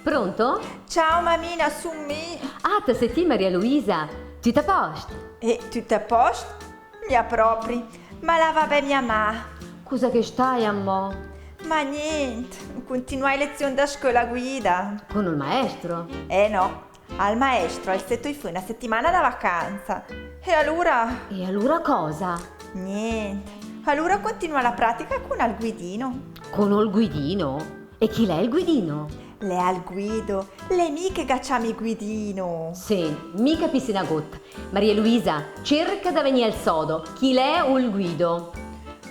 Pronto? Ciao mamina, su me. Ah, te sei Maria Luisa. Tutto a posto? E tutto a posto? Mia propri. Ma la va bene mia ma. Cosa che stai, ammo? Ma niente, continuai lezioni da scuola guida. Con il maestro? No, al maestro al setto fu una settimana da vacanza. E allora? E allora cosa? Niente. Allora continua la pratica con al guidino. Con il guidino? E chi l'è il guidino? Le al guido, le miche gacciami guidino. Sì, mi capissi una gotta. Maria Luisa, cerca da venire al sodo. Chi l'è o il guido?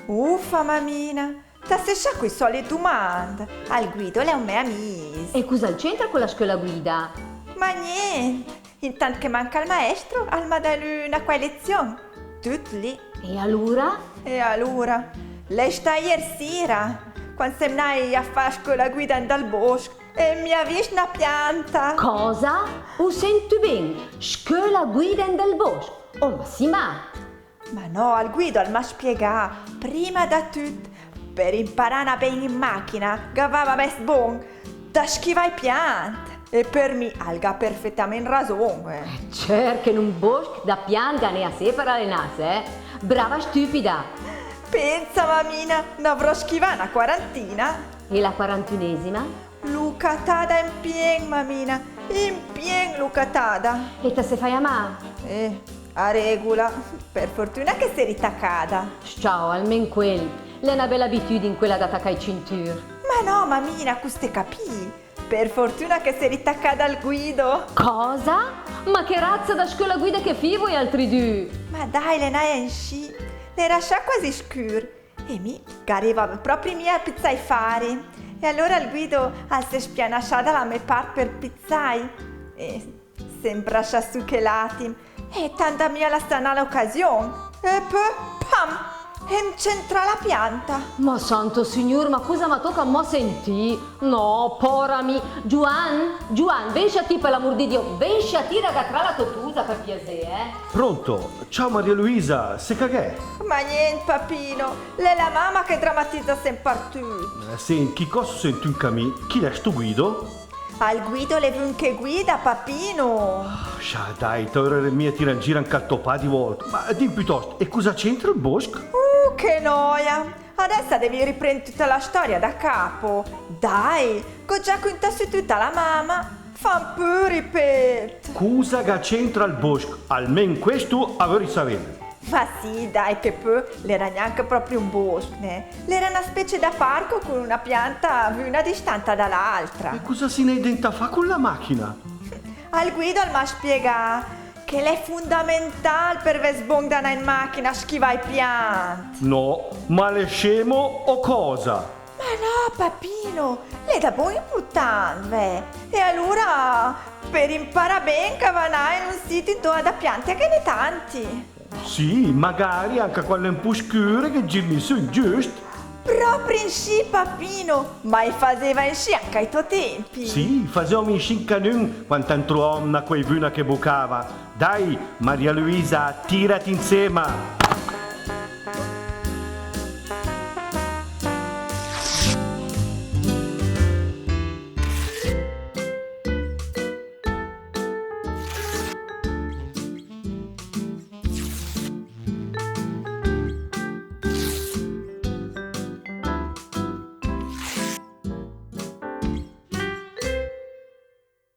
Uffa mamina, ta se scià qui sole domande. Al guido le è un mio amico. E cosa c'entra con la scuola guida? Ma niente, intanto che manca il maestro, al ma dato una qua lezione. Tutto lì. E allora? E allora, lei sta ieri sera, quando siamo andati a fare scuola guida dal bosco, e mi ha visto una pianta. Cosa? O senti bene? Scuola guida del bosco? Oh, ma sì, ma... Ma no, al guido al ma spiegà, prima da tutto, per imparare bene in macchina, gavava best bon, da schivare piante. E per me alga perfettamente ragione. Certo, in un bosco da pianta ne ha sé per allenarsi, eh? Brava stupida. Pensa mamina, ne avrò schivata una quarantina. E la 41esima? Lucatada in pien mamina, in pien lucatada. E te se fai a ma? A regola, per fortuna che sei ritaccata. Ciao, almeno quel. È una bella abitudine quella da attaccare i cinture. Ma no mamina, questo capì. Per fortuna che sei ritaccata al guido. Cosa? Ma che razza da scuola guida che fi voi altri due? Ma dai, le naia in sci, le lascia quasi scur. E mi arriva proprio mia a pizzai fare. E allora il guido si spianasciata la mia parte per pizzai. E sembra su che lati. E tanta mia la strana occasione. E poi, pam! E c'entra la pianta. Ma santo signor, ma cosa mi tocca a mo sentì? No, porami. Giuan, venci a ti per l'amor di Dio, venci a ti ragatrà la totusa per piacere, eh? Pronto? Ciao Maria Luisa, se cagè? Ma niente, papino, l'è la mamma che drammatizza sempre tutto. Senti, chi cosa senti un camì? Chi è sto Guido? Al guido le vun che guida, papino. Scia dai, torre mia tira in giro anche al topà di volta. Ma dimmi piuttosto, e cosa c'entra il bosco? Che noia! Adesso devi riprendere tutta la storia da capo. Dai, che già conta su tutta la mamma. Fa un po' ripeto. Cosa che c'entra il bosco? Almeno questo avevi sapere. Ma sì, dai, che poi l'era neanche proprio un bosco, né? L'era una specie da parco con una pianta una distante dall'altra. E cosa si ne intenta fa con la macchina? Al guido al ma spiega che è fondamentale per vesbongdana in macchina schivare i piante. No, ma le scemo o cosa? Ma no, papino, le da buon importante. E allora, per imparare bene, cavanà in un sito dove da piante che ne tanti. Sì, magari anche quelle un po' scure che girmi su, giusto? Proprio in sci, papino, ma faceva in sci anche ai tuoi tempi. Sì, facevamo in scincanun quando trovavamo una quei vuna che bucava. Dai, Maria Luisa, tirati insieme!